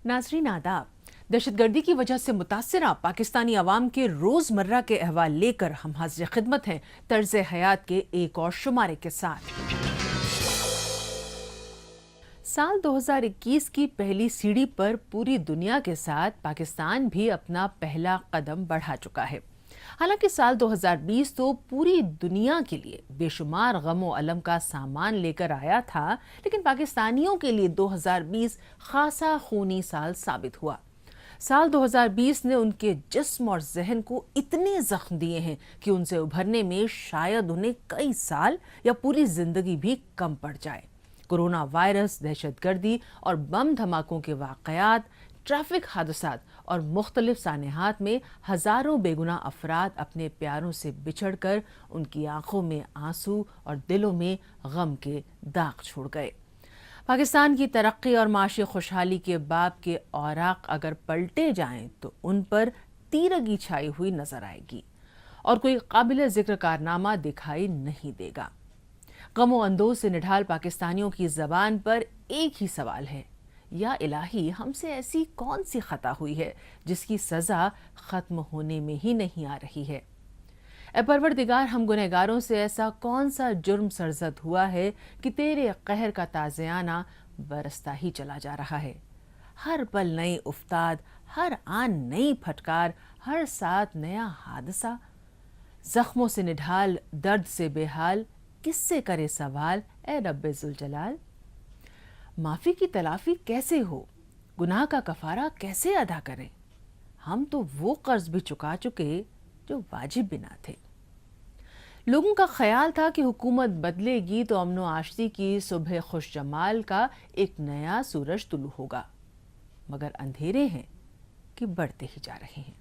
नाजरीन आदाब। दहशतगर्दी की वजह से मुतासरा पाकिस्तानी अवाम के रोजमर्रा के अहवाल लेकर हम हाजिर खिदमत हैं तर्ज हयात के एक और शुमारे के साथ। साल 2021 की पहली सीढ़ी पर पूरी दुनिया के साथ पाकिस्तान भी अपना पहला कदम बढ़ा चुका है। हालांकि साल 2020 तो पूरी दुनिया के लिए बेशुमार गम और अलम का सामान लेकर आया था, लेकिन पाकिस्तानियों के लिए 2020 खासा खूनी साल साबित हुआ। साल 2020 ने उनके जिस्म और जहन को इतने जख्म दिए हैं कि उनसे उभरने में शायद उन्हें कई साल या पूरी जिंदगी भी कम पड़ जाए। कोरोना वायरस, दहशतगर्दी और बम धमाकों के वाकयात, ट्रैफिक हादसात और मुख्तलिफ सानेहात में हजारों बेगुनाह अफराद अपने प्यारों से बिछड़कर उनकी आंखों में आंसू और दिलों में गम के दाग छोड़ गए। पाकिस्तान की तरक्की और माशी खुशहाली के बाब के औराक अगर पलटे जाएं तो उन पर तीरगी छाई हुई नजर आएगी और कोई काबिल जिक्र कारनामा दिखाई नहीं देगा। गमो अंदोज से निढाल पाकिस्तानियों की जबान पर एक ही सवाल है, या इलाही, हमसे ऐसी कौन सी खता हुई है जिसकी सजा खत्म होने में ही नहीं आ रही है। ए परवरदिगार, हम गुनहगारों से ऐसा कौन सा जुर्म सरजद हुआ है कि तेरे कहर का ताज़ियाना बरसता ही चला जा रहा है। हर पल नई उफ्ताद, हर आन नई फटकार, हर साथ नया हादसा। जख्मों से निढाल, दर्द से बेहाल, किससे करे सवाल ए रब्बे जुल जलाल। माफी की तलाफी कैसे हो, गुनाह का कफारा कैसे अदा करें। हम तो वो कर्ज भी चुका चुके जो वाजिब भी ना थे। लोगों का ख्याल था कि हुकूमत बदलेगी तो अमनो आशती की सुबह खुश जमाल का एक नया सूरज तुलू होगा, मगर अंधेरे हैं कि बढ़ते ही जा रहे हैं।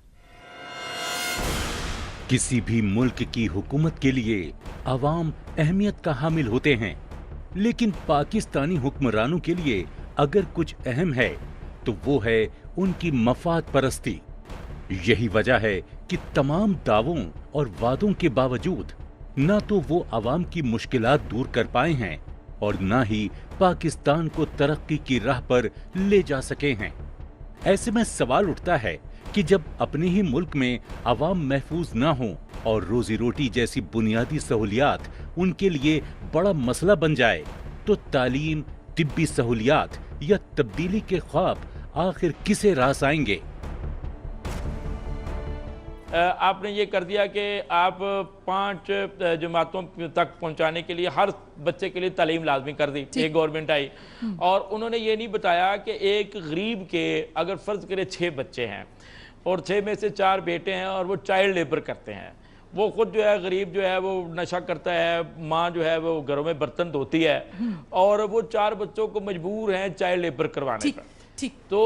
किसी भी मुल्क की हुकूमत के लिए अवाम अहमियत का हामिल होते हैं, लेकिन पाकिस्तानी हुक्मरानों के लिए अगर कुछ अहम है तो वो है उनकी मफाद परस्ती। यही वजह है कि तमाम दावों और वादों के बावजूद ना तो वो अवाम की मुश्किलात दूर कर पाए हैं और ना ही पाकिस्तान को तरक्की की राह पर ले जा सके हैं। ऐसे में सवाल उठता है कि जब अपने ही मुल्क में अवाम महफूज ना हो और रोजी रोटी जैसी बुनियादी सहूलियात उनके लिए बड़ा मसला बन जाए, तो तालीम, तिब्बी सहूलियात या तब्दीली के ख्वाब आखिर किसे रास आएंगे। आपने ये कर दिया कि आप 5 जमातों तक पहुंचाने के लिए हर बच्चे के लिए तालीम लाजमी कर दी। एक गवर्नमेंट आई और उन्होंने ये नहीं बताया कि एक गरीब के अगर फ़र्ज़ करें 6 बच्चे हैं और 6 में से 4 बेटे हैं और वो चाइल्ड लेबर करते हैं, वो खुद जो है गरीब जो है वो नशा करता है, माँ जो है वो घरों में बर्तन धोती है और वो 4 बच्चों को मजबूर हैं चाइल्ड लेबर करवाने पर। ठीक, तो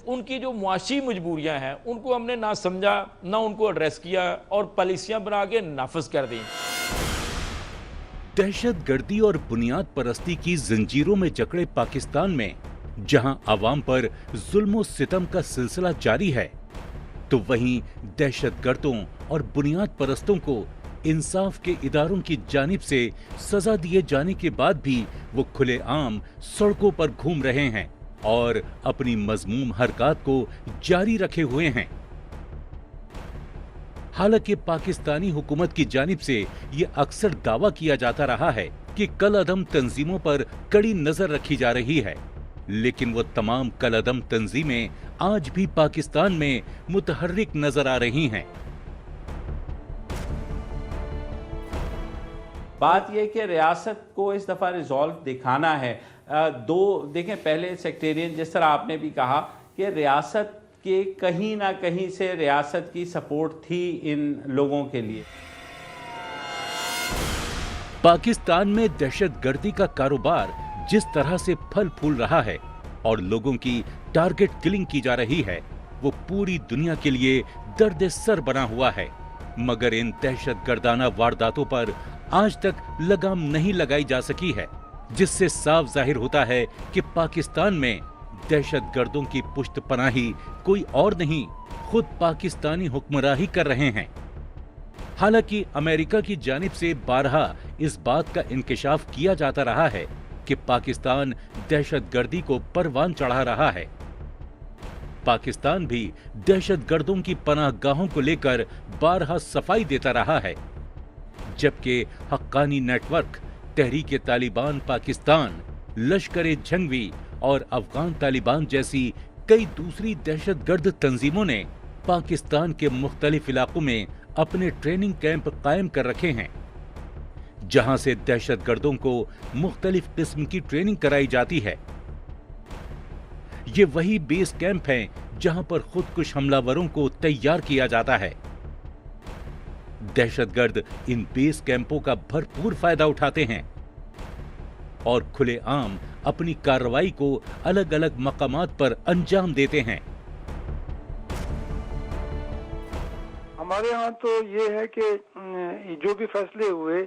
उनकी जो मुआशी मजबूरियां हैं उनको हमने ना समझा, ना उनको एड्रेस किया और पॉलिसियां बना के नाफिज कर दी। दहशतगर्दी और बुनियाद परस्ती की जंजीरों में जकड़े पाकिस्तान में जहां अवाम पर जुल्म सितम का सिलसिला जारी है, तो वहीं दहशतगर्दों और बुनियाद परस्तों को इंसाफ के इदारों की जानिब से सजा दिए जाने के बाद भी वो खुलेआम सड़कों पर घूम रहे हैं और अपनी मजमूम हरकत को जारी रखे हुए हैं। हालांकि पाकिस्तानी हुकूमत की जानिब से ये अक्सर दावा किया जाता रहा है कि कलअदम तंजीमों पर कड़ी नजर रखी जा रही है, लेकिन वो तमाम कलअदम तंजीमें आज भी पाकिस्तान में मुतहर्रिक नजर आ रही हैं। बात यह कि रियासत को इस दफ़ा रिजॉल्व दिखाना है। देखें, पहले सेक्टेरियन जिस तरह आपने भी कहा कि रियासत के कहीं ना कहीं से रियासत की सपोर्ट थी इन लोगों के लिए। पाकिस्तान में दहशतगर्दी का कारोबार जिस तरह से फल फूल रहा है और लोगों की टारगेट किलिंग की जा रही है, वो पूरी दुनिया के लिए दर्द सर बना हुआ है, मगर इन दहशतगर्दाना वारदातों पर आज तक लगाम नहीं लगाई जा सकी है, जिससे साफ जाहिर होता है कि पाकिस्तान में दहशतगर्दों की पुश्त पनाही कोई और नहीं, खुद पाकिस्तानी हुक्मराही कर रहे हैं। हालांकि अमेरिका की जानिब से बारहा इस बात का इंकिशाफ किया जाता रहा है कि पाकिस्तान दहशतगर्दी को परवान चढ़ा रहा है। पाकिस्तान भी दहशतगर्दों की पनाहगाहों को लेकर बारहा सफाई देता रहा है, जबकि हक्कानी नेटवर्क, तहरीक तालिबान पाकिस्तान, लश्कर जंगवी और अफगान तालिबान जैसी कई दूसरी दहशतगर्द तंजीमों ने पाकिस्तान के मुख्तलिफ इलाकों में अपने ट्रेनिंग कैंप कायम कर रखे हैं, जहां से दहशतगर्दों को मुख्तलिफ किस्म की ट्रेनिंग कराई जाती है। ये वही बेस कैंप हैं जहां पर खुदकुश हमलावरों को तैयार किया जाता है। दहशतगर्द इन बेस कैंपों का भरपूर फायदा उठाते हैं और खुलेआम अपनी कार्रवाई को अलग अलग मकामात पर अंजाम देते हैं। हमारे यहाँ तो ये है कि जो भी फैसले हुए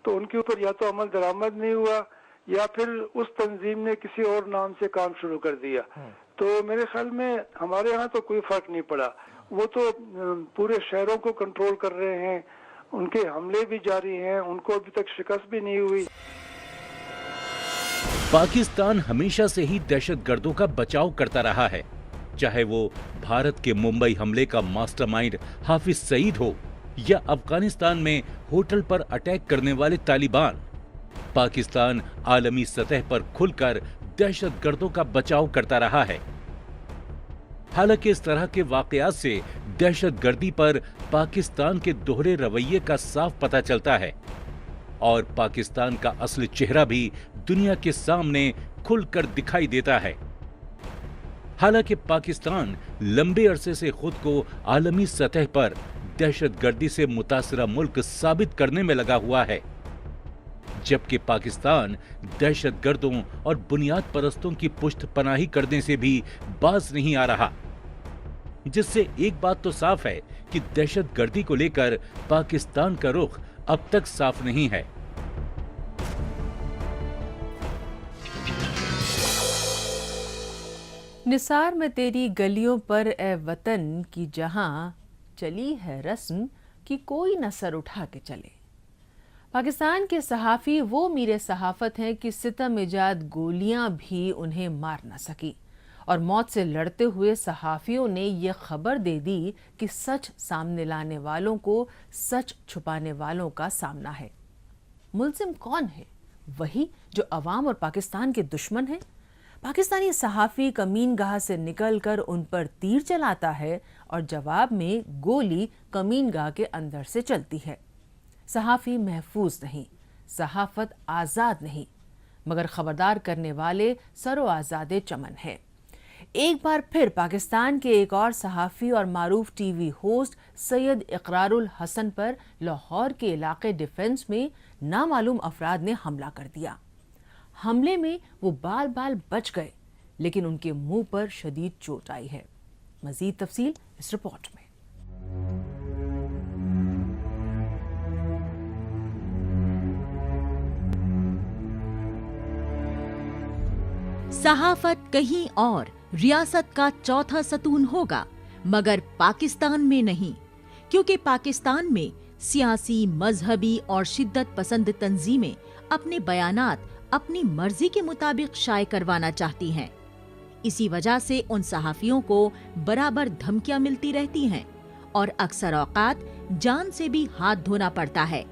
तो उनके ऊपर या तो अमल दरामद नहीं हुआ या फिर उस तंजीम ने किसी और नाम से काम शुरू कर दिया। तो मेरे ख्याल में हमारे यहाँ तो कोई फर्क नहीं पड़ा। वो तो पूरे शहरों को कंट्रोल कर रहे हैं, उनके हमले भी जारी हैं, उनको अभी तक शिकस्त भी नहीं हुई। पाकिस्तान हमेशा से ही दहशतगर्दों का बचाव करता रहा है, चाहे वो भारत के मुंबई हमले का मास्टरमाइंड हाफिज सईद हो या अफगानिस्तान में होटल पर अटैक करने वाले तालिबान। पाकिस्तान आलमी सतह पर खुलकर दहशतगर्दों का बचाव करता रहा है। हालांकि इस तरह के वाकयात से दहशतगर्दी पर पाकिस्तान के दोहरे रवैये का साफ पता चलता है और पाकिस्तान का असली चेहरा भी दुनिया के सामने खुलकर दिखाई देता है। हालांकि पाकिस्तान लंबे अरसे से खुद को आलमी सतह पर दहशतगर्दी से मुतासरा मुल्क साबित करने में लगा हुआ है, जबकि पाकिस्तान दहशतगर्दों और बुनियाद परस्तों की पुष्टपनाही करने से भी बाज नहीं आ रहा, जिससे एक बात तो साफ है कि दहशतगर्दी को लेकर पाकिस्तान का रुख अब तक साफ नहीं है। निसार में तेरी गलियों पर ए वतन की जहां चली है रस्म कि कोई न सर उठा के चले। पाकिस्तान के सहाफ़ी वो मीरे सहाफ़त हैं कि सितम इजाद गोलियां भी उन्हें मार न सकी और मौत से लड़ते हुए सहाफ़ियों ने ये खबर दे दी कि सच सामने लाने वालों को सच छुपाने वालों का सामना है। मुल्ज़िम कौन है? वही जो अवाम और पाकिस्तान के दुश्मन हैं। पाकिस्तानी सहाफ़ी कमीनगाह से निकलकर उन पर तीर चलाता है और जवाब में गोली कमीनगाह के अंदर से चलती है। सहाफ़ी महफूज नहीं, सहाफ़त आज़ाद नहीं, मगर खबरदार करने वाले सरो आज़ादे चमन है। एक बार फिर पाकिस्तान के एक और सहाफ़ी और मारूफ टीवी होस्ट सैयद इकरारुल हसन पर लाहौर के इलाके डिफेंस में नामालूम अफराद ने हमला कर दिया। हमले में वो बाल बाल बच गए, लेकिन उनके मुंह पर शदीद चोट आई है। मजीद तफसील इस रिपोर्ट में। सहाफत कहीं और रियासत का चौथा सतून होगा, मगर पाकिस्तान में नहीं, क्योंकि पाकिस्तान में सियासी, मजहबी और शिद्दत पसंद तंजीमें अपने बयानात अपनी मर्जी के मुताबिक शाये करवाना चाहती हैं। इसी वजह से उन सहाफियों को बराबर धमकियां मिलती रहती हैं और अक्सर औकात जान से भी हाथ धोना पड़ता है।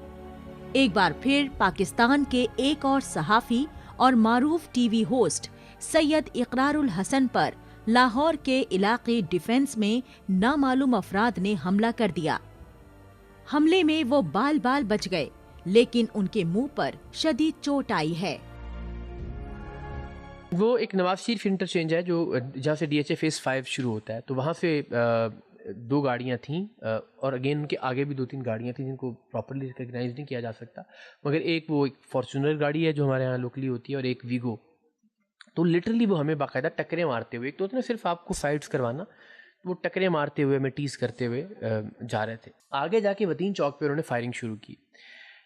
एक बार फिर पाकिस्तान के एक और सहाफी और मारूफ टीवी होस्ट सैयद इकरारुल हसन पर लाहौर के इलाके डिफेंस में नामालूम अफराद ने हमला कर दिया। हमले में वो बाल बाल बच गए, लेकिन उनके मुंह पर शदीद चोट आई है। वो एक नवाज शरीफ इंटरचेंज है जो जहाँ से DHA फेज़ 5 शुरू होता है, तो वहाँ से 2 गाड़ियाँ थीं और अगेन उनके आगे भी 2-3 गाड़ियाँ थीं जिनको प्रॉपर्ली रिकग्नाइज नहीं किया जा सकता, मगर एक फॉर्चूनर गाड़ी है जो हमारे यहाँ लोकली होती है और एक वीगो। तो लिटरली वो हमें बाकायदा टक्करें मारते हुए, एक तो ना सिर्फ आपको फाइट्स करवाना, वो टक्करें मारते हुए, हमें टीज़ करते हुए जा रहे थे। आगे जाके वतीन चौक पे उन्होंने फायरिंग शुरू की।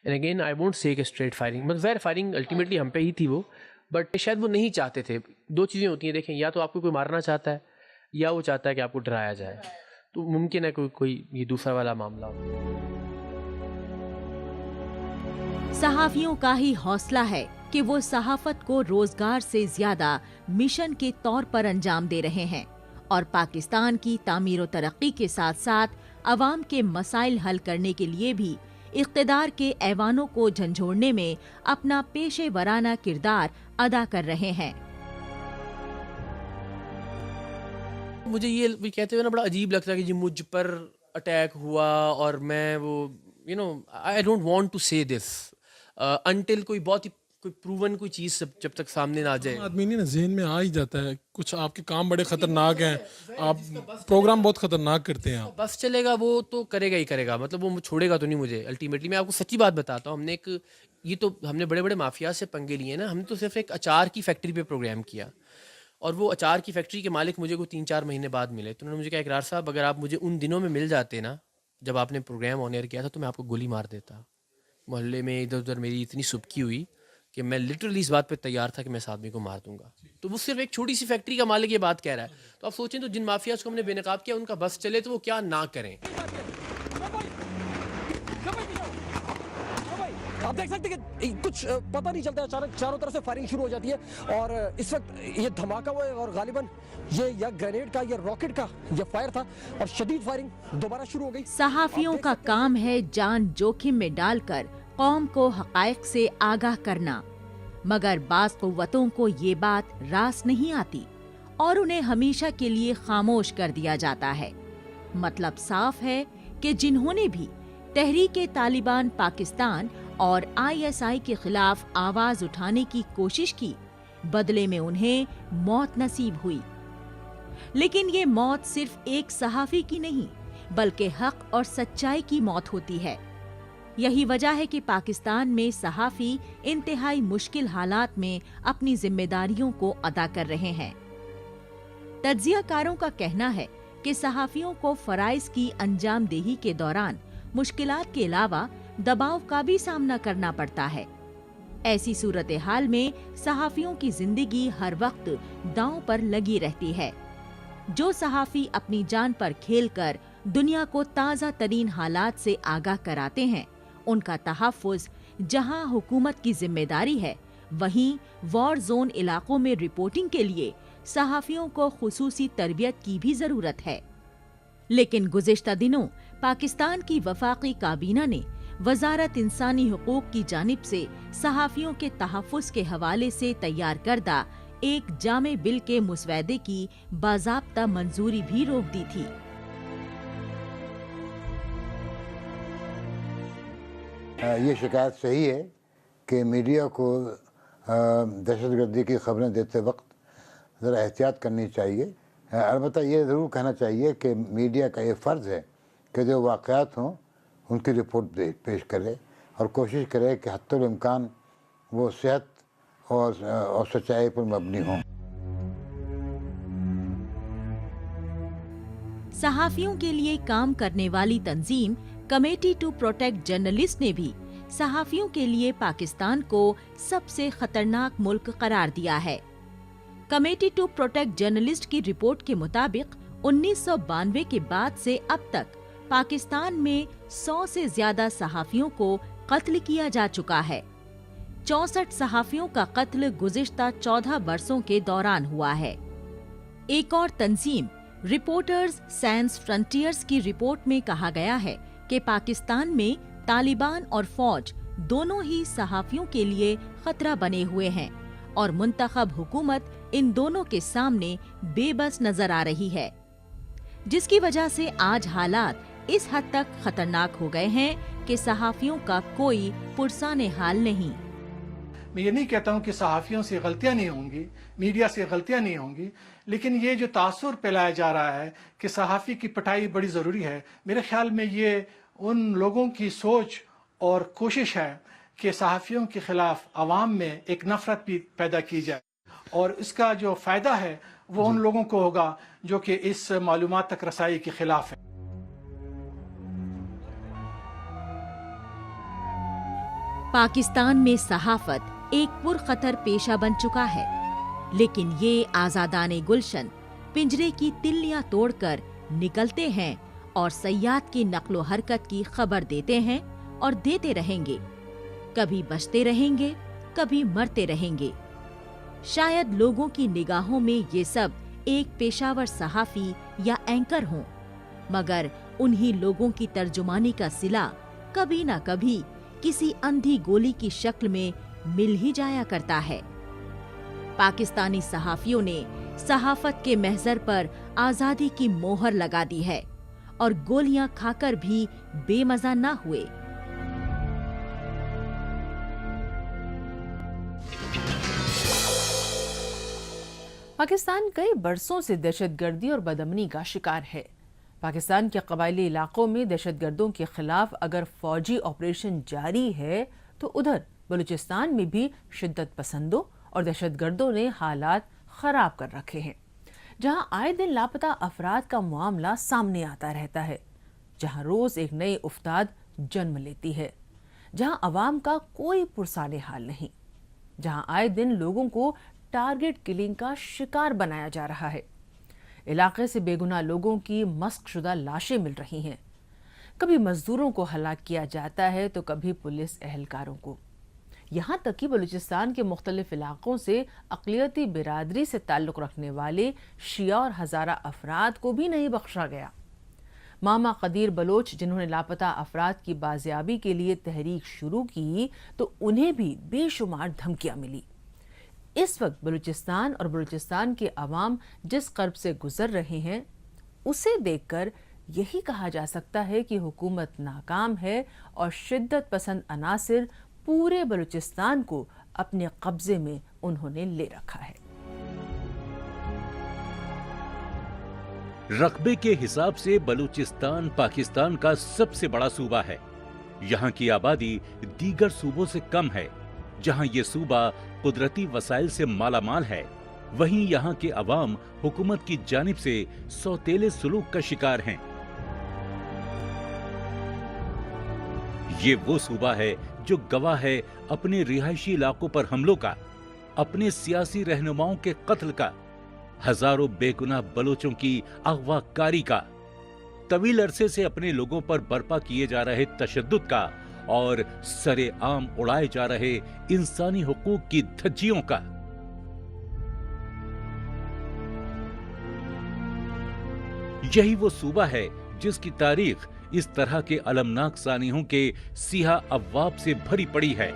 And again I won't say कि स्ट्रेट फायरिंग, मतलब ज़ाहिर फायरिंग अल्टीमेटली हम पे ही थी वो, बट शायद वो नहीं चाहते थे। 2 चीज़ें होती हैं, देखें, या तो आपको कोई मारना चाहता है या वो चाहता है कि आपको डराया जाए, तो मुमकिन है कोई ये दूसरा वाला मामला हो। सहाफियों का ही हौसला है कि वो सहाफत को रोजगार से ज्यादा मिशन के तौर पर अंजाम दे रहे हैं اور پاکستان کی تعمیر و ترقی کے ساتھ ساتھ عوام کے مسائل حل کرنے کے لیے بھی اقتدار کے ایوانوں کو جھنجھوڑنے میں اپنا پیشے ورانہ کردار ادا کر رہے ہیں۔ مجھے یہ کہتے ہوئے نا بڑا عجیب لگتا ہے کہ یہ مجھ پر اٹیک ہوا اور میں وہ آئی ڈونٹ وانٹ ٹو سے دس انٹل کوئی بہت ہی کوئی پروون کوئی چیز جب تک سامنے نہ آ جائے۔ آدمی نہیں نا ذہن میں آ ہی جاتا ہے کچھ آپ کے کام بڑے خطرناک ہیں، آپ پروگرام بہت خطرناک کرتے ہیں۔ بس چلے گا وہ تو کرے گا ہی کرے گا، مطلب وہ چھوڑے گا تو نہیں مجھے الٹیمیٹلی۔ میں آپ کو سچی بات بتاتا ہوں، ہم نے بڑے بڑے مافیا سے پنگے لیے نا، ہم نے تو صرف ایک اچار کی فیکٹری پہ پروگرام کیا، اور وہ اچار کی فیکٹری کے مالک مجھے کوئی 3-4 مہینے بعد ملے، تو انہوں نے مجھے کہا اقرار صاحب اگر آپ مجھے ان دنوں میں مل جاتے نا جب آپ نے پروگرام آن ایئر کیا تھا تو میں آپ کو گولی مار دیتا۔ محلے میں ادھر ادھر میری اتنی سبکی ہوئی کہ میں لٹرلی اس بات پہ تیار تھا کہ میں اس آدمی کو مار دوں گا۔ تو وہ صرف ایک چھوٹی سی فیکٹری کا مالک یہ بات کہہ رہا ہے، تو آپ سوچیں تو جن مافیاز کو ہم نے بے نقاب کیا ان کا بس چلے تو وہ کیا نہ کریں۔ آپ دیکھ سکتے کہ کچھ پتہ نہیں چلتا، اچانک چاروں طرف سے فائرنگ شروع ہو جاتی ہے، اور اس وقت یہ دھماکہ ہوا ہے اور غالباً یہ یا گرینیڈ کا یا راکٹ کا یہ فائر تھا، اور شدید فائرنگ دوبارہ شروع ہو گئی۔ صحافیوں کا کام ہے جان جوکھم میں ڈال کر قوم کو حقائق سے آگاہ کرنا، مگر بعض قوتوں کو یہ بات راس نہیں آتی اور انہیں ہمیشہ کے لیے خاموش کر دیا جاتا ہے۔ مطلب صاف ہے کہ جنہوں نے بھی تحریک طالبان پاکستان اور ISI کے خلاف آواز اٹھانے کی کوشش کی، بدلے میں انہیں موت نصیب ہوئی۔ لیکن یہ موت صرف ایک صحافی کی نہیں بلکہ حق اور سچائی کی موت ہوتی ہے۔ یہی وجہ ہے کہ پاکستان میں صحافی انتہائی مشکل حالات میں اپنی ذمہ داریوں کو ادا کر رہے ہیں۔ تجزیہ کاروں کا کہنا ہے کہ صحافیوں کو فرائض کی انجام دہی کے دوران مشکلات کے علاوہ دباؤ کا بھی سامنا کرنا پڑتا ہے۔ ایسی صورتحال میں صحافیوں کی زندگی ہر وقت داؤں پر لگی رہتی ہے۔ جو صحافی اپنی جان پر کھیل کر دنیا کو تازہ ترین حالات سے آگاہ کراتے ہیں، ان کا تحفظ جہاں حکومت کی ذمہ داری ہے، وہیں وار زون علاقوں میں رپورٹنگ کے لیے صحافیوں کو خصوصی تربیت کی بھی ضرورت ہے۔ لیکن گزشتہ دنوں پاکستان کی وفاقی کابینہ نے وزارت انسانی حقوق کی جانب سے صحافیوں کے تحفظ کے حوالے سے تیار کردہ ایک جامع بل کے مسودے کی باضابطہ منظوری بھی روک دی تھی۔ یہ شکایت صحیح ہے کہ میڈیا کو دہشت گردی کی خبریں دیتے وقت ذرا احتیاط کرنی چاہیے۔ البتہ یہ ضرور کہنا چاہیے کہ میڈیا کا یہ فرض ہے کہ جو واقعات ہوں ان کی رپورٹ پیش کرے اور کوشش کرے کہ حتی الامکان وہ صحت اور سچائی پر مبنی ہوں۔ صحافیوں کے لیے کام کرنے والی تنظیم کمیٹی ٹو پروٹیکٹ جرنلسٹ نے بھی صحافیوں کے لیے پاکستان کو سب سے خطرناک ملک قرار دیا ہے۔ کمیٹی ٹو پروٹیکٹ جرنلسٹ کی رپورٹ کے مطابق 1992 کے بعد سے اب تک پاکستان میں 100 سے زیادہ صحافیوں کو قتل کیا جا چکا ہے۔ 64 صحافیوں کا قتل گزشتہ 14 برسوں کے دوران ہوا ہے۔ ایک اور تنظیم رپورٹرز سینس فرنٹیئرز کی رپورٹ میں کہا گیا ہے کہ پاکستان میں طالبان اور فوج دونوں ہی صحافیوں کے لیے خطرہ بنے ہوئے ہیں اور منتخب حکومت ان دونوں کے سامنے بے بس نظر آ رہی ہے، جس کی وجہ سے آج حالات اس حد تک خطرناک ہو گئے ہیں کہ صحافیوں کا کوئی پرسان حال نہیں۔ میں یہ نہیں کہتا ہوں کہ صحافیوں سے غلطیاں نہیں ہوں گی، میڈیا سے غلطیاں نہیں ہوں گی، لیکن یہ جو تاثر پھیلایا جا رہا ہے کہ صحافی کی پٹائی بڑی ضروری ہے، میرے خیال میں یہ ان لوگوں کی سوچ اور کوشش ہے کہ صحافیوں کے خلاف عوام میں ایک نفرت بھی پیدا کی جائے، اور اس کا جو فائدہ ہے وہ ان لوگوں کو ہوگا جو کہ اس معلومات تک رسائی کے خلاف ہے۔ پاکستان میں صحافت ایک پرخطر پیشہ بن چکا ہے، لیکن یہ آزادان گلشن پنجرے کی تلیاں توڑ کر نکلتے ہیں اور صیاد کی نقل و حرکت کی خبر دیتے ہیں اور دیتے رہیں گے، کبھی بچتے رہیں گے، کبھی مرتے رہیں گے۔ شاید لوگوں کی نگاہوں میں یہ سب एक पेशावर सहाफी या एंकर हों, मगर उन्हीं लोगों की तर्जुमानी का सिला कभी न कभी किसी अंधी गोली की शक्ल में मिल ही जाया करता है। पाकिस्तानी सहाफियों ने सहाफत के महजर पर आजादी की मोहर लगा दी है और गोलियां खाकर भी बेमजा न हुए। पाकिस्तान कई बरसों से दहशतगर्दी और बदअमनी का शिकार है। पाकिस्तान के कबायली इलाकों में दहशतगर्दों के खिलाफ अगर फौजी ऑपरेशन जारी है तो उधर बलूचिस्तान में भी शिद्दत पसंदों और दहशतगर्दों ने हालात खराब कर रखे हैं, जहां आए दिन लापता अफराद का मामला सामने आता रहता है, जहां रोज एक नई उफ्ताद जन्म लेती है, जहां अवाम का कोई पुरसाने हाल नहीं, जहां आए दिन लोगों को टारगेट किलिंग का शिकार बनाया जा रहा है। इलाके से बेगुनाह लोगों की मस्कशुदा लाशें मिल रही हैं। कभी मजदूरों को हलाक किया जाता है तो कभी पुलिस एहलकारों को। यहाँ तक कि बलूचिस्तान के मुख्तलिफ इलाकों से अक़लियती बिरादरी से ताल्लुक़ रखने वाले शिया और हज़ारा अफराद को भी नहीं बख्शा गया। मामा कदीर बलोच, जिन्होंने लापता अफराद की बाजियाबी के लिए तहरीक शुरू की, तो उन्हें भी बेशुमार धमकियाँ मिली। इस वक्त बलूचिस्तान और बलूचिस्तान के अवाम जिस कर्ब से गुजर रहे हैं, उसे देखकर यही कहा जा सकता है कि हुकूमत नाकाम है और शिद्दत पसंद अनासिर पूरे बलूचिस्तान को अपने कब्जे में उन्होंने ले रखा है। रकबे के हिसाब से बलूचिस्तान पाकिस्तान का सबसे बड़ा सूबा है। यहाँ की आबादी दीगर सूबों से कम है। जहाँ ये सूबा कुदरती वसाइल से मालामाल है, वहीं यहाँ के अवाम हुकूमत की जानिब से सौतेले सुलूक का शिकार हैं। ये वो सूबा है जो गवाह है अपने रिहायशी इलाकों पर हमलों का, अपने सियासी रहनुमाओं के कत्ल का, हजारों बेगुनाह बलोचों की अगवाकारी का, तवील अरसे से अपने लोगों पर बर्पा किए जा रहे तशद्दुद का और सरे आम उड़ाए जा रहे इंसानी हुकूक की धज्जियों का। यही वो सूबा है जिसकी तारीख इस तरह के अलमनाक सानियों के सिया अब्वाब से भरी पड़ी है।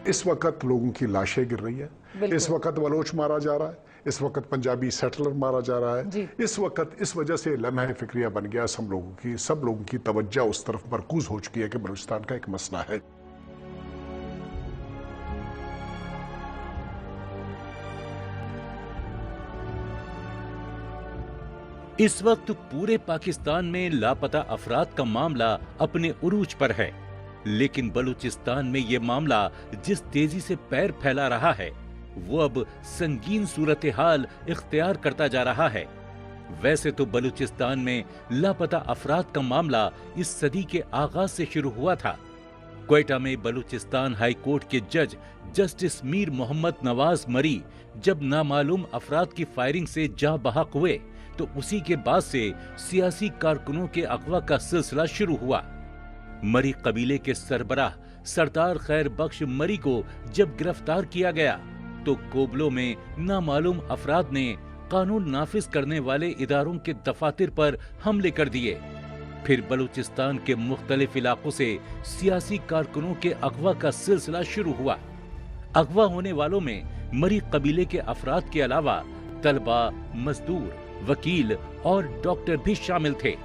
इस वक्त लोगों की लाशें गिर रही है, इस वक्त बलोच मारा जा रहा है, इस वक्त पंजाबी सेटलर मारा जा रहा है। इस वक्त इस वजह से लम्हा फिक्रिया बन गया सब लोगों की तवज्जो उस तरफ मरकूज हो चुकी है कि बलूचिस्तान का एक मसला है। इस वक्त पूरे पाकिस्तान में लापता अफराद का मामला अपने उरूज पर है, लेकिन बलूचिस्तान में ये मामला जिस तेजी से पैर फैला रहा है, वो अब संगीन सूरत हाल इख्तियार करता जा रहा है। वैसे तो बलूचिस्तान में लापता अफराद का मामला इस सदी के आगाज से शुरू हुआ था। क्वेटा में बलूचिस्तान हाई कोर्ट के जज जस्टिस मीर मोहम्मद नवाज मरी जब नामालूम अफराद की फायरिंग से जाँ बहक हुए, तो उसी के बाद से सियासी कारकुनों के अगवा का सिलसिला शुरू हुआ। मरी कबीले के सरबराह सरदार खैर बख्श मरी को जब गिरफ्तार किया गया, तो कोबलों में नामालूम अफराद ने कानून नाफिज करने वाले इदारों के दफातर पर हमले कर दिए। फिर बलूचिस्तान के मुख्तलिफ इलाकों से सियासी कारकुनों के अगवा का सिलसिला शुरू हुआ। अगवा होने वालों में मरी कबीले के अफराद के अलावा तलबा, मजदूर, वकील और डॉक्टर भी शामिल थे।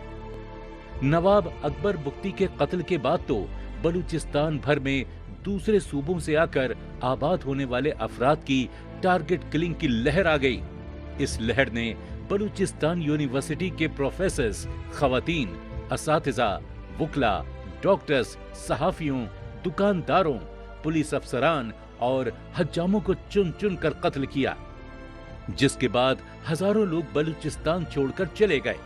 नवाब अकबर बुख्ती के कत्ल के बाद तो बलूचिस्तान भर में दूसरे सूबों से आकर आबाद होने वाले अफराद की टारगेट किलिंग की लहर आ गई। इस लहर ने बलूचिस्तान यूनिवर्सिटी के प्रोफेसर्स, खवातीन, असातिज़ा, वुकला, डॉक्टर्स, सहाफियों, दुकानदारों, पुलिस अफसरान और हज्जामों को चुन चुन कर कत्ल किया, जिसके बाद हजारों लोग बलूचिस्तान छोड़कर चले गए।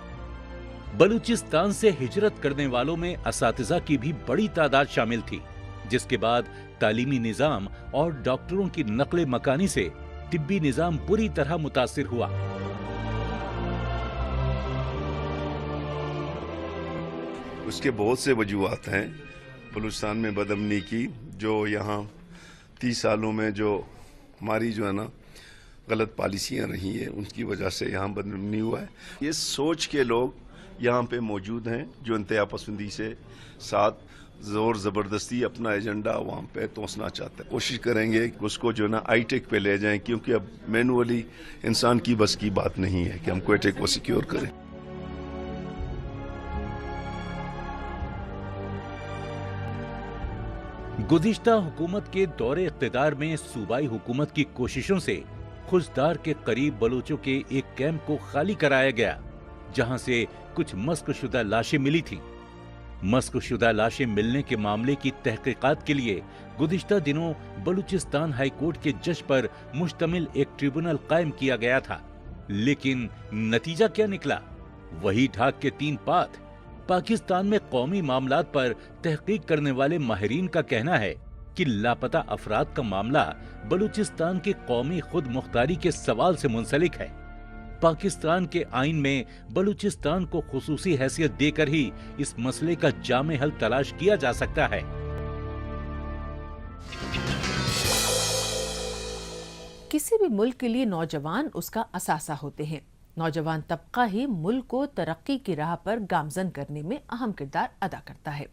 बलूचिस्तान से हिजरत करने वालों में असातिज़ा की भी बड़ी तादाद शामिल थी, जिसके बाद तालीमी निजाम और डॉक्टरों की नकले मकानी से तिब्बी निजाम बुरी तरह मुतासिर हुआ। उसके बहुत से वजूहात हैं बलूचिस्तान में बदअमनी की, जो यहाँ 30 सालों में जो हमारी जो है ना गलत पॉलिसियाँ रही हैं, उनकी वजह से यहाँ बदनाम नहीं हुआ है। ये सोच के लोग यहाँ पे मौजूद हैं जो इंतहा पसंदी से साथ जोर ज़बरदस्ती अपना एजेंडा वहाँ पे तोसना चाहते हैं। कोशिश करेंगे कि उसको जो ना आई-टेक पे ले जाएं, क्योंकि अब मैनुअली इंसान की बस की बात नहीं है कि हम क्वेटा को सिक्योर करें। गुज़िश्ता हुकूमत के दौरे इक़्तिदार में सूबाई हुकूमत की कोशिशों से खुशदार के करीब बलूचों के एक कैंप को खाली कराया गया, जहां से कुछ मस्कशुदा लाशें मिली थीं। मस्कशुदा लाशें मिलने के मामले की तहकीकात के लिए गुज़िश्ता दिनों बलूचिस्तान हाई कोर्ट के जज पर मुश्तमिल एक ट्रिब्यूनल कायम किया गया था, लेकिन नतीजा क्या निकला? वही ढाक के 3 पात। पाकिस्तान में कौमी मामलात पर तहकीक करने वाले माहिरीन का कहना है कि लापता अफराद का मामला बलूचिस्तान के कौमी खुद मुख्तारी के सवाल से मुंसलिक है। पाकिस्तान के आइन में बलूचिस्तान को खुसूसी हैसियत देकर ही इस मसले का जामे हल तलाश किया जा सकता है। किसी भी मुल्क के लिए नौजवान उसका असासा होते हैं। नौजवान तबका ही मुल्क को तरक्की की राह पर गामजन करने में अहम किरदार अदा करता है।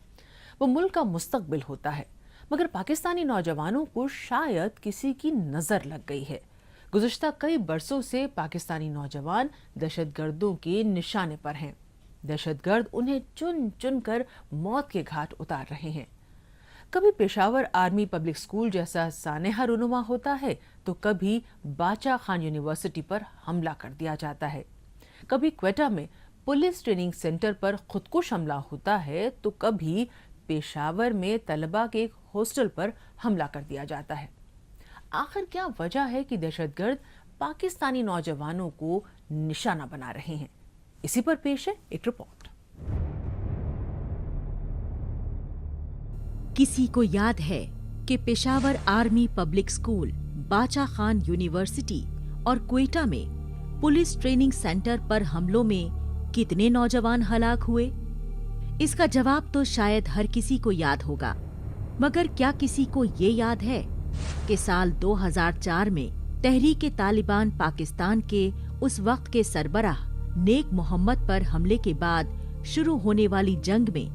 वो मुल्क का मुस्तकबिल होता है, मगर पाकिस्तानी नौजवानों को शायद किसी की नज़र लग गई है। गुज़िश्ता कई बरसों से पाकिस्तानी नौजवान दहशतगर्दों के निशाने पर हैं। दहशतगर्द उन्हें चुन चुन कर मौत के घाट उतार रहे हैं। कभी पेशावर आर्मी पब्लिक स्कूल जैसा सानेहा रुनुमा होता है, तो कभी बाचा खान यूनिवर्सिटी पर हमला कर दिया जाता है। कभी क्वेटा में पुलिस ट्रेनिंग सेंटर पर खुदकुश हमला होता है, तो कभी पेशावर में तलबा के एक हॉस्टल पर हमला कर दिया जाता है। आखिर क्या वजह है कि दहशतगर्द पाकिस्तानी नौजवानों को निशाना बना रहे हैं? इसी पर पेश है एक रिपोर्ट। किसी को याद है कि पेशावर आर्मी पब्लिक स्कूल, बाचा खान यूनिवर्सिटी और क्वेटा में पुलिस ट्रेनिंग सेंटर पर हमलों में कितने नौजवान हलाक हुए? इसका जवाब तो शायद हर किसी को याद होगा, मगर क्या किसी को ये याद है कि साल 2004 में तहरीक तालिबान पाकिस्तान के उस वक्त के सरबराह नेक मोहम्मद पर हमले के बाद शुरू होने वाली जंग में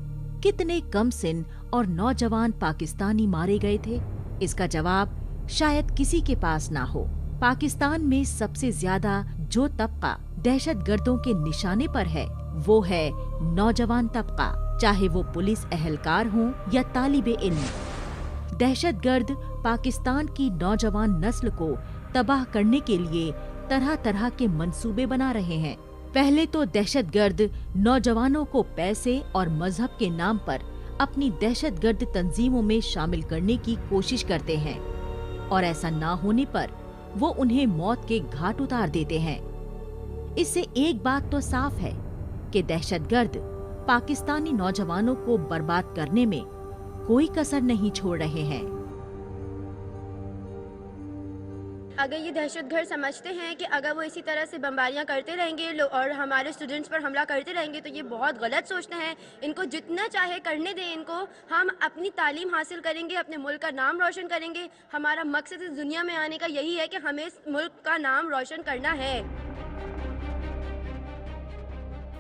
कितने कम सिन और नौजवान पाकिस्तानी मारे गए थे? इसका जवाब शायद किसी के पास ना हो। पाकिस्तान में सबसे ज्यादा जो तबका दहशतगर्दों के निशाने पर है, वो है नौजवान तबका, चाहे वो पुलिस एहलकार हों या तालिबे इल्म। दहशतगर्द पाकिस्तान की नौजवान नस्ल को तबाह करने के लिए तरह तरह के मंसूबे बना रहे हैं। पहले तो दहशतगर्द नौजवानों को पैसे और मजहब के नाम पर अपनी दहशतगर्द तंजीमों में शामिल करने की कोशिश करते हैं, और ऐसा ना होने पर वो उन्हें मौत के घाट उतार देते हैं। इससे एक बात तो साफ है कि दहशतगर्द पाकिस्तानी नौजवानों को बर्बाद करने में कोई कसर नहीं छोड़ रहे हैं। अगर ये दहशतगर्द समझते हैं कि अगर वो इसी तरह से बमबारियां करते रहेंगे और हमारे स्टूडेंट्स पर हमला करते रहेंगे, तो ये बहुत गलत सोचते हैं। इनको जितना चाहे करने दें, इनको हम अपनी तालीम हासिल करेंगे, अपने मुल्क का नाम रोशन करेंगे। हमारा मकसद इस दुनिया में आने का यही है कि हमें इस मुल्क का नाम रोशन करना है।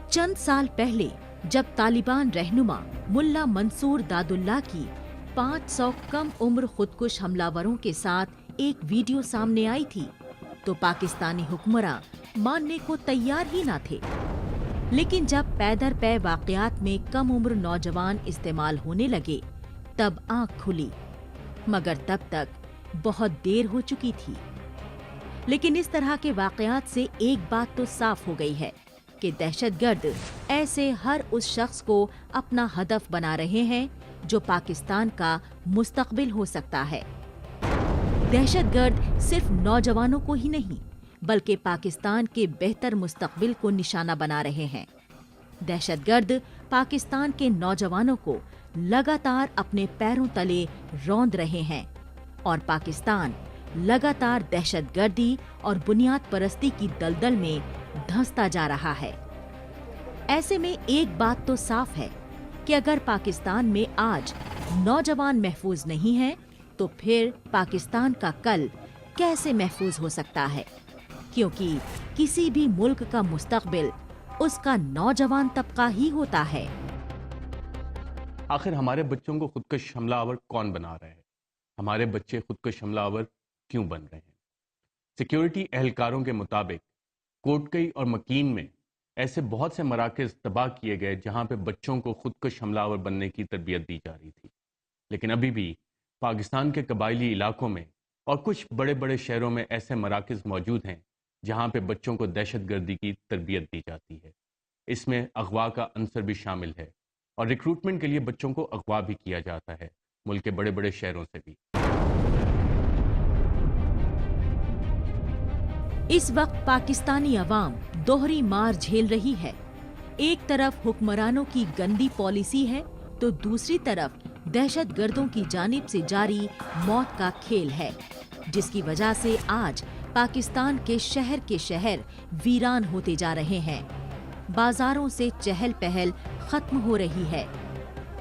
चंद साल पहले जब तालिबान रहनुमा मुल्ला मंसूर दादुल्ला की 500 कम उम्र खुदकुश हमलावरों के साथ एक वीडियो सामने आई थी, तो पाकिस्तानी हुक्मरान मानने को तैयार ही ना थे। लेकिन जब पैदर पै वाकयात में कम उम्र नौजवान इस्तेमाल होने लगे, तब आंख खुली, मगर तब तक बहुत देर हो चुकी थी। लेकिन इस तरह के वाकयात से एक बात तो साफ हो गई है कि दहशतगर्द ऐसे हर उस शख्स को अपना हदफ बना रहे हैं जो पाकिस्तान का मुस्तकबिल हो सकता है। दहशतगर्द सिर्फ नौजवानों को ही नहीं, बल्कि पाकिस्तान के बेहतर मुस्तकबिल को निशाना बना रहे हैं। दहशतगर्द पाकिस्तान के नौजवानों को लगातार अपने पैरों तले रौंद रहे हैं, और पाकिस्तान लगातार दहशतगर्दी और बुनियाद परस्ती की दलदल में धंसता जा रहा है। ऐसे में एक बात तो साफ है कि अगर पाकिस्तान में आज नौजवान महफूज नहीं है, तो फिर पाकिस्तान का कल कैसे महफूज हो सकता है। क्योंकि किसी भी मुल्क का मुस्तकबिल उसका नौजवान तबका ही होता है। आखिर हमारे बच्चों को खुदकश हमलावर कौन बना रहे हैं? हमारे बच्चे खुदकश हमलावर क्यों बन रहे हैं? सिक्योरिटी एहलकारों के मुताबिक कोटकई और मकीन में ऐसे बहुत से मराकज़ तबाह किए गए जहां पे बच्चों को खुदकश हमलावर बनने की तरबियत दी जा रही थी, लेकिन अभी भी पाकिस्तान के कबायली इलाकों में और कुछ बड़े बड़े शहरों में ऐसे मराकज़ मौजूद हैं जहां पे बच्चों को दहशतगर्दी की तरबियत दी जाती है। इसमें अगवा का अंसर भी शामिल है और रिक्रूटमेंट के लिए बच्चों को अगवा भी किया जाता है मुल्क के बड़े बड़े शहरों से भी। इस वक्त पाकिस्तानी अवाम दोहरी मार झेल रही है। एक तरफ हुक्मरानों की गंदी पॉलिसी है तो दूसरी तरफ दहशतगर्दों की जानिब से जारी मौत का खेल है, जिसकी वजह से आज पाकिस्तान के शहर वीरान होते जा रहे हैं। बाजारों से चहल पहल खत्म हो रही है।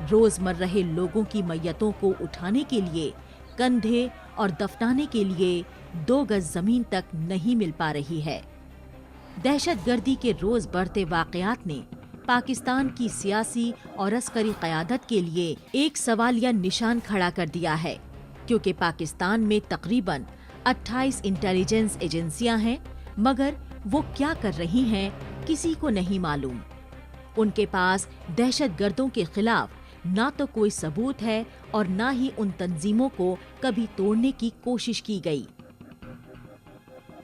रोजमर्रा लोगों की मैयतों को उठाने के लिए कंधे और दफनाने के लिए 2 गज जमीन तक नहीं मिल पा रही है। दहशतगर्दी के रोज बढ़ते वाकयात ने पाकिस्तान की सियासी और अस्करी क़यादत के लिए एक सवालिया निशान खड़ा कर दिया है, क्योंकि पाकिस्तान में तकरीबन 28 इंटेलिजेंस एजेंसियां हैं, मगर वो क्या कर रही हैं किसी को नहीं मालूम। उनके पास दहशतगर्दों के खिलाफ ना तो कोई सबूत है और ना ही उन तंजीमों को कभी तोड़ने की कोशिश की गई।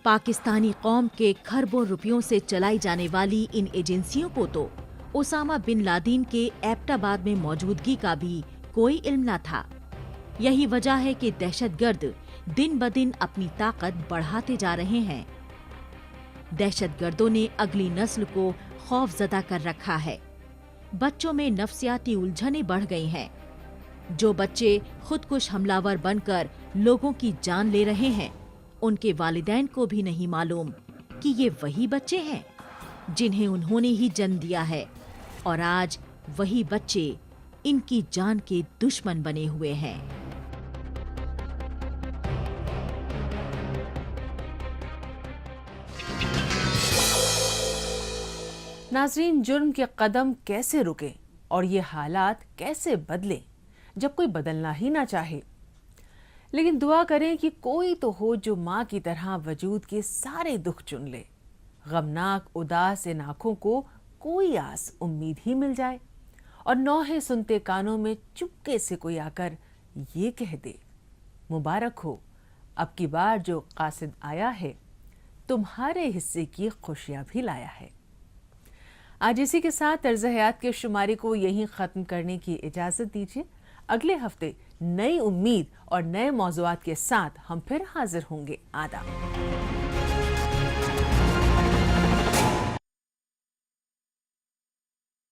पाकिस्तानी कौम के खरबों रुपयों से चलाई जाने वाली इन एजेंसियों को तो ओसामा बिन लादेन के एबटाबाद में मौजूदगी का भी कोई इल्म न था। यही वजह है कि दहशतगर्द दिन ब दिन अपनी ताकत बढ़ाते जा रहे हैं। दहशतगर्दों ने अगली नस्ल को खौफजदा कर रखा है। बच्चों में नफ्सियाती उलझनें बढ़ गई हैं। जो बच्चे खुदकुश हमलावर बनकर लोगों की जान ले रहे हैं, उनके वालिदैन को भी नहीं मालूम कि ये वही बच्चे हैं जिन्हें उन्होंने ही जन्म दिया है, और आज वही बच्चे इनकी जान के दुश्मन बने हुए हैं। नाज़रीन, जुर्म के कदम कैसे रुके और ये हालात कैसे बदले जब कोई बदलना ही ना चाहे। लेकिन दुआ करें कि कोई तो हो जो माँ की तरह वजूद के सारे दुख चुन ले। गमनाक उदास इन आँखों को कोई आस उम्मीद ही मिल जाए और नौहे सुनते कानों में चुपके से कोई आकर ये कह दे, मुबारक हो, अब की बार जो कासिद आया है तुम्हारे हिस्से की खुशियां भी लाया है। आज इसी के साथ तर्ज़ हयात के शुमारी को यहीं ख़त्म करने की इजाज़त दीजिए। अगले हफ्ते नई उम्मीद और नए मौज़ूआत के साथ हम फिर हाजिर होंगे। आदाब।